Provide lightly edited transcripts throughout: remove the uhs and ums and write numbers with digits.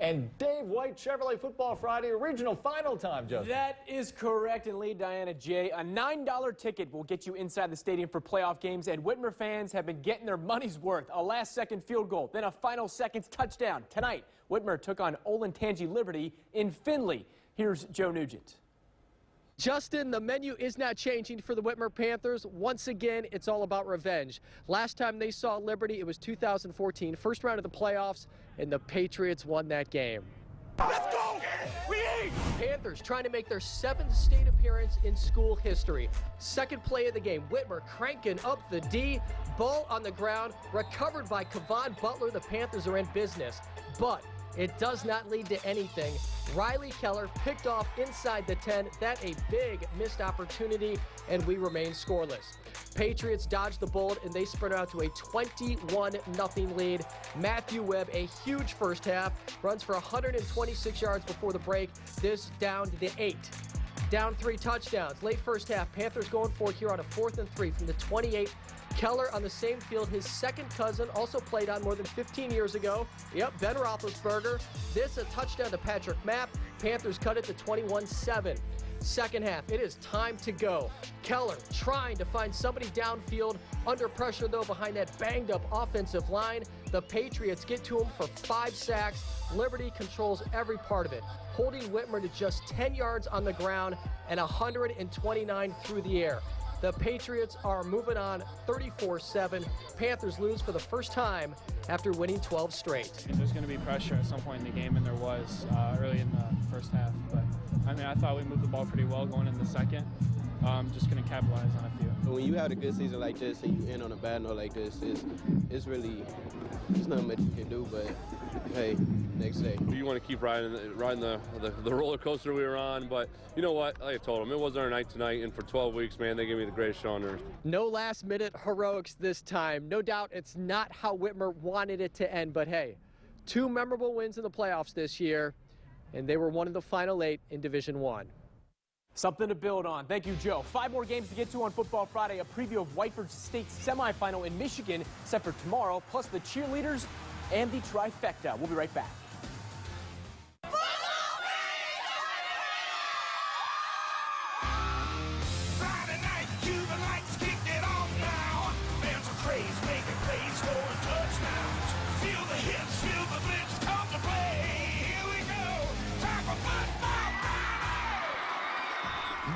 And Dave White Chevrolet Football Friday regional final time, Justin. That is correct. And Lee, Diana, Jay, a $9 ticket will get you inside the stadium for playoff games. And Whitmer fans have been getting their money's worth. A last-second field goal, then a final seconds touchdown. Tonight, Whitmer took on Olentangy Liberty in Findlay. Here's Joe Nugent. Justin, the menu is not changing for the Whitmer Panthers. Once again, it's all about revenge. Last time they saw Liberty, it was 2014, first round of the playoffs, and the Patriots won that game. Let's go! We eat! Panthers trying to make their 7th state appearance in school history. Second play of the game, Whitmer cranking up the D, ball on the ground, recovered by Kevon Butler. The Panthers are in business, but it does not lead to anything. Riley Keller picked off inside the 10. That a big missed opportunity, and we remain scoreless. Patriots dodged the bullet, and they spread out to a 21-0 lead. Matthew Webb, a huge first half, runs for 126 yards before the break. This down to the 8. Down 3 touchdowns. Late first half, Panthers going for it here on a 4th and 3 from the 28. Keller on the same field, his second cousin, also played on more than 15 years ago. Yep, Ben Roethlisberger. This a touchdown to Patrick Mapp. Panthers cut it to 21-7. Second half, it is time to go. Keller trying to find somebody downfield. Under pressure, though, behind that banged-up offensive line. The Patriots get to him for 5 sacks. Liberty controls every part of it, holding Whitmer to just 10 yards on the ground and 129 through the air. The Patriots are moving on 34-7. Panthers lose for the first time after winning 12 straight. There's going to be pressure at some point in the game, and there was early in the first half. But I mean, I thought we moved the ball pretty well going in the second. Just going to capitalize on a few. When you have a good season like this and you end on a bad note like this, it's really, there's nothing much you can do, but hey, next day. You want to keep riding the roller coaster we were on, but you know what? Like I told them, it wasn't our night tonight, and for 12 weeks, man, they gave me the greatest show on earth. No last-minute heroics this time. No doubt it's not how Whitmer wanted it to end, but hey, 2 memorable wins in the playoffs this year, and they were one of the final 8 in Division I. Something to build on. Thank you, Joe. 5 more games to get to on Football Friday. A preview of Whiteford State's semifinal in Michigan set for tomorrow, plus the cheerleaders and the trifecta. We'll be right back. Friday night, Cuban lights kicked it off now. Fans are crazy, making plays, scoring touchdowns. Feel the hits, feel the blitz, come to play. Here we go, time for football.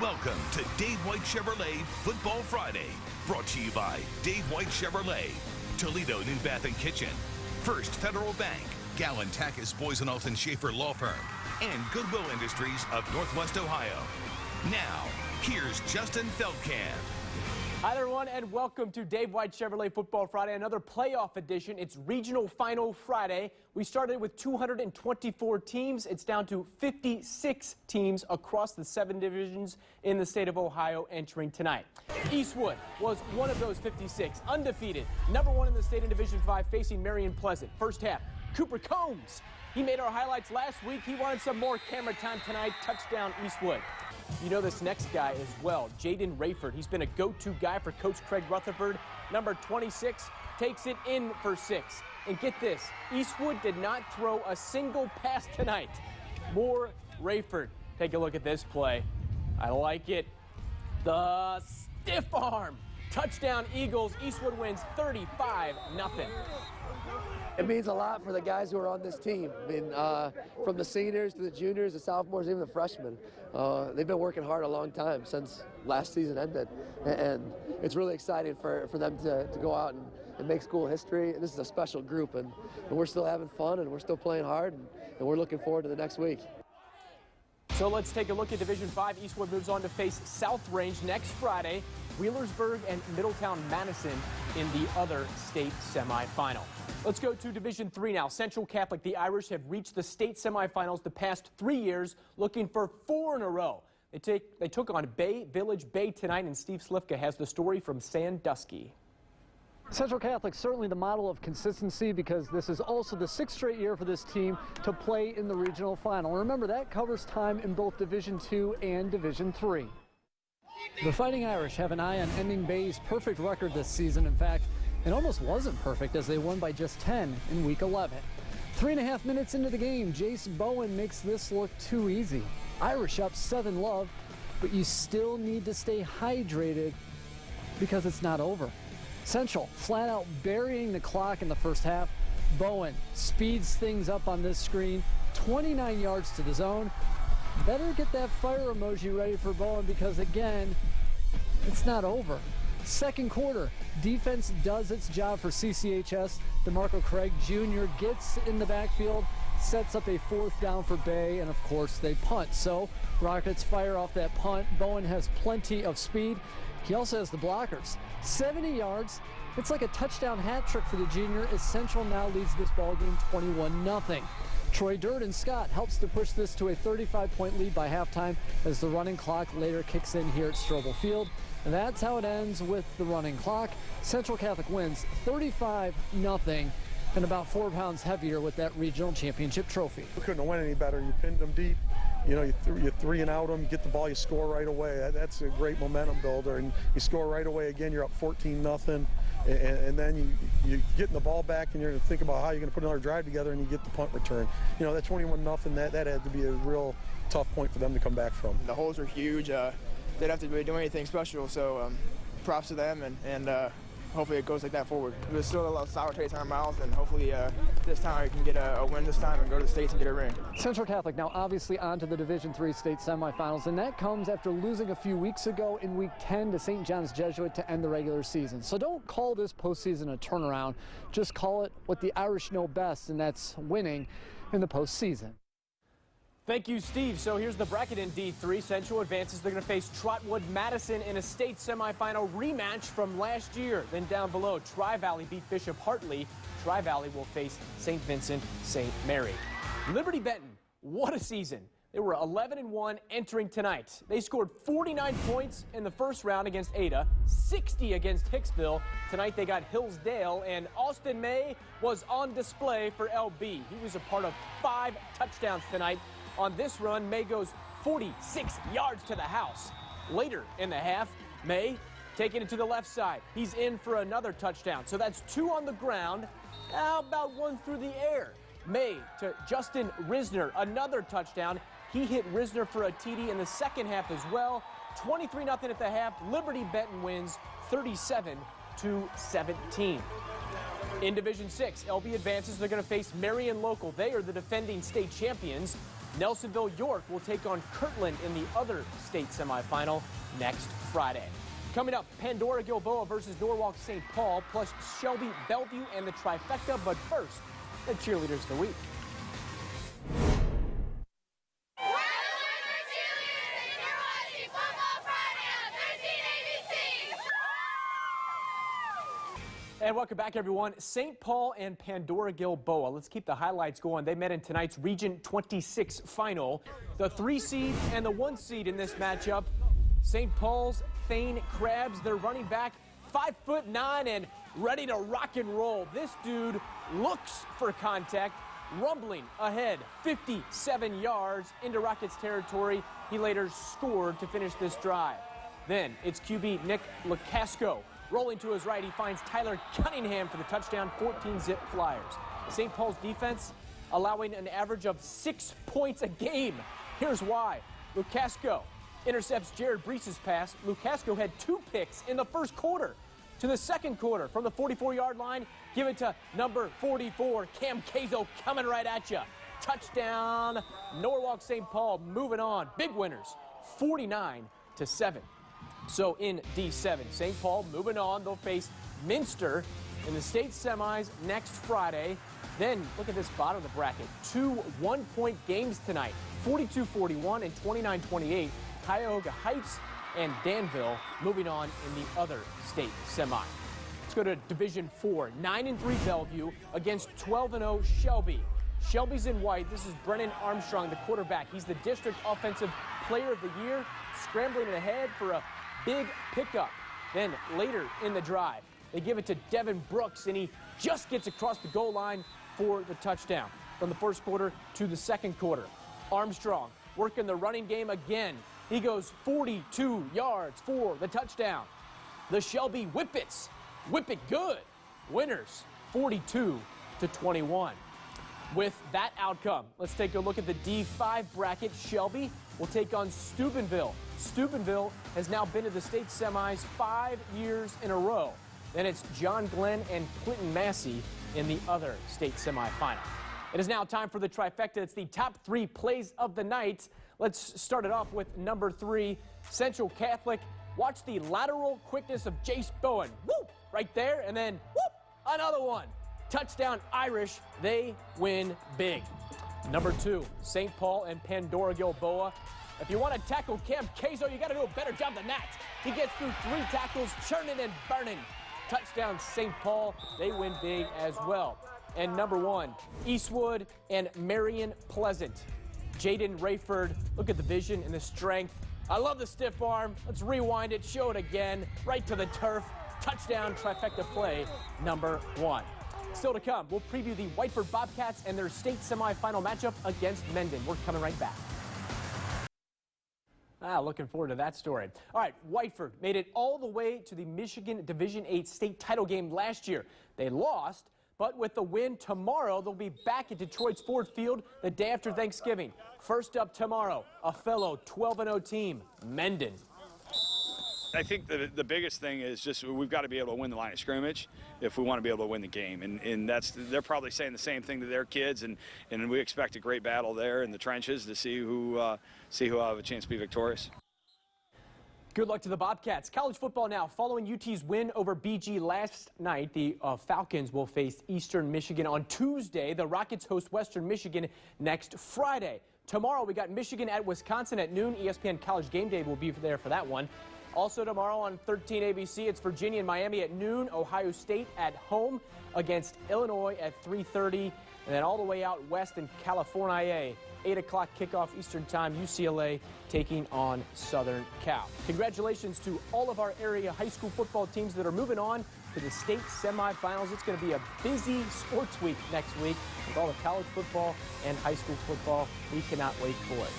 Welcome to Dave White Chevrolet Football Friday, brought to you by Dave White Chevrolet, Toledo New Bath and Kitchen, First Federal Bank, Gallon Tackus Boys & Alton Schaefer Law Firm, and Goodwill Industries of Northwest Ohio. Now, here's Justin Feldkamp. Hi, everyone, and welcome to Dave White Chevrolet Football Friday, another playoff edition. It's Regional Final Friday. We started with 224 teams. It's down to 56 teams across the 7 divisions in the state of Ohio entering tonight. Eastwood was one of those 56, undefeated, #1 in the state in Division 5, facing Marion Pleasant. First half, Cooper Combs. He made our highlights last week. He wanted some more camera time tonight. Touchdown, Eastwood. You know this next guy as well, Jaden Rayford. He's been a go-to guy for Coach Craig Rutherford. Number 26 takes it in for 6. And get this, Eastwood did not throw a single pass tonight. More Rayford. Take a look at this play. I like it. The stiff arm. Touchdown, Eagles. Eastwood wins 35-0. It means a lot for the guys who are on this team. I mean, from the seniors to the juniors, the sophomores, even the freshmen. They've been working hard a long time since last season ended. And it's really exciting for them to go out and make school history. This is a special group, and we're still having fun, and we're still playing hard, and we're looking forward to the next week. So let's take a look at Division 5. Eastwood moves on to face South Range next Friday. Wheelersburg and Middletown Madison in the other state semifinal. Let's go to Division 3 now. Central Catholic, the Irish, have reached the state semifinals the past 3 years, looking for 4 in a row. They took on Village Bay tonight, and Steve Slifka has the story from Sandusky. Central Catholic certainly the model of consistency, because this is also the 6th straight year for this team to play in the regional final. Remember, that covers time in both Division 2 and Division 3. The Fighting Irish have an eye on ending Bay's perfect record this season. In fact, it almost wasn't perfect, as they won by just 10 in Week 11. 3.5 minutes into the game, Jace Bowen makes this look too easy. Irish up 7-love, but you still need to stay hydrated because it's not over. Central flat out burying the clock in the first half. Bowen speeds things up on this screen, 29 yards to the zone. Better get that fire emoji ready for Bowen because, again, it's not over. Second quarter, defense does its job for CCHS. DeMarco Craig Jr. gets in the backfield, sets up a 4th down for Bay, and of course they punt. So Rockets fire off that punt. Bowen has plenty of speed. He also has the blockers. 70 yards. It's like a touchdown hat trick for the junior as Central now leads this ball game 21-0. Troy Durden Scott helps to push this to a 35-point lead by halftime as the running clock later kicks in here at Strobel Field. And that's how it ends with the running clock. Central Catholic wins 35-0 and about 4 pounds heavier with that regional championship trophy. We couldn't have went any better. You pinned them deep. You know, you 3 and out them, you get the ball, you score right away. That's a great momentum builder. And you score right away again, you're up 14-0. And then you getting the ball back and you're going to think about how you're going to put another drive together and you get the punt return. You know, that 21-0, that had to be a real tough point for them to come back from. The holes are huge. They don't have to really do anything special, so props to them, and hopefully it goes like that forward. There's still a lot of sour taste in our mouth, and hopefully this time we can get a win this time and go to the States and get a ring. Central Catholic now obviously on to the Division III state semifinals, and that comes after losing a few weeks ago in Week 10 to St. John's Jesuit to end the regular season. So don't call this postseason a turnaround. Just call it what the Irish know best, and that's winning in the postseason. Thank you, Steve. So here's the bracket in D3. Central advances. They're going to face Trotwood Madison in a state semifinal rematch from last year. Then down below, Tri-Valley beat Bishop Hartley. Tri-Valley will face St. Vincent St. Mary. Liberty Benton, what a season. They were 11-1 entering tonight. They scored 49 points in the first round against Ada, 60 against Hicksville. Tonight they got Hillsdale, and Austin May was on display for LB. He was a part of 5 touchdowns tonight. On this run, May goes 46 yards to the house. Later in the half, May taking it to the left side. He's in for another touchdown. So that's 2 on the ground. How about 1 through the air? May to Justin Risner, another touchdown. He hit Risner for a TD in the second half as well. 23-0 at the half. Liberty Benton wins 37-17. In Division 6, LB advances. They're going to face Marion Local. They are the defending state champions. Nelsonville York will take on Kirtland in the other state semifinal next Friday. Coming up, Pandora Gilboa versus Norwalk St. Paul, plus Shelby Bellevue and the trifecta. But first, the cheerleaders of the week. And welcome back, everyone. St. Paul and Pandora Gilboa. Let's keep the highlights going. They met in tonight's Region 26 final. The 3 seed and the 1 seed in this matchup. St. Paul's Thane Krabs, their running back, 5'9" and ready to rock and roll. This dude looks for contact, rumbling ahead, 57 yards into Rockets territory. He later scored to finish this drive. Then it's QB Nick Lacasco. Rolling to his right, he finds Tyler Cunningham for the touchdown, 14 zip flyers. St. Paul's defense allowing an average of 6 points a game. Here's why. Lacasco intercepts Jared Brees's pass. Lacasco had 2 picks in the first quarter. To the second quarter, from the 44-yard line, give it to number 44, Cam Kazo, coming right at you. Touchdown, Norwalk St. Paul moving on. Big winners, 49-7. So in D7, St. Paul moving on. They'll face Minster in the state semis next Friday. Then look at this bottom of the bracket. 2 one-point games tonight, 42-41 and 29-28. Cuyahoga Heights and Danville moving on in the other state semi. Let's go to Division 4. 9-3 Bellevue against 12-0 Shelby. Shelby's in white. This is Brennan Armstrong, the quarterback. He's the district offensive player of the year, scrambling ahead for a big pickup. Then later in the drive, they give it to Devin Brooks, and he just gets across the goal line for the touchdown. From the first quarter to the second quarter, Armstrong working the running game again. He goes 42 yards for the touchdown. The Shelby Whippets whip it good. Winners 42-21. With that outcome, let's take a look at the D5 bracket. Shelby will take on Steubenville. Steubenville has now been to the state semis 5 years in a row. Then it's John Glenn and Clinton Massey in the other state semifinal. It is now time for the trifecta. It's the top 3 plays of the night. Let's start it off with number 3, Central Catholic. Watch the lateral quickness of Jace Bowen. Woo! Right there, and then whoop! Another one. Touchdown Irish. They win big. Number 2, St. Paul and Pandora Gilboa. If you want to tackle Cam Caso, you got to do a better job than that. He gets through 3 tackles, churning and burning. Touchdown St. Paul. They win big as well. And number 1, Eastwood and Marion Pleasant. Jaden Rayford, look at the vision and the strength. I love the stiff arm. Let's rewind it, show it again, right to the turf. Touchdown trifecta play number 1. Still to come, we'll preview the Whiteford Bobcats and their state semifinal matchup against Mendon. We're coming right back. Looking forward to that story. All right, Whiteford made it all the way to the Michigan Division 8 state title game last year. They lost, but with the win tomorrow, they'll be back at Detroit's Ford Field the day after Thanksgiving. First up tomorrow, a fellow 12-0 team, Mendon. I think the biggest thing is just we've got to be able to win the line of scrimmage if we want to be able to win the game. And they're probably saying the same thing to their kids, and we expect a great battle there in the trenches to see who will have a chance to be victorious. Good luck to the Bobcats. College football now. Following UT's win over BG last night, the Falcons will face Eastern Michigan on Tuesday. The Rockets host Western Michigan next Friday. Tomorrow we got Michigan at Wisconsin at noon. ESPN College Game Day will be there for that one. Also tomorrow on 13 ABC, it's Virginia and Miami at noon. Ohio State at home against Illinois at 3:30. And then all the way out west in California, 8 o'clock kickoff Eastern Time, UCLA taking on Southern Cal. Congratulations to all of our area high school football teams that are moving on to the state semifinals. It's going to be a busy sports week next week with all the college football and high school football. We cannot wait for it.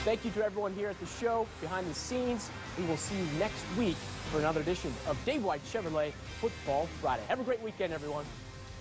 Thank you to everyone here at the show, behind the scenes. We will see you next week for another edition of Dave White Chevrolet Football Friday. Have a great weekend, everyone.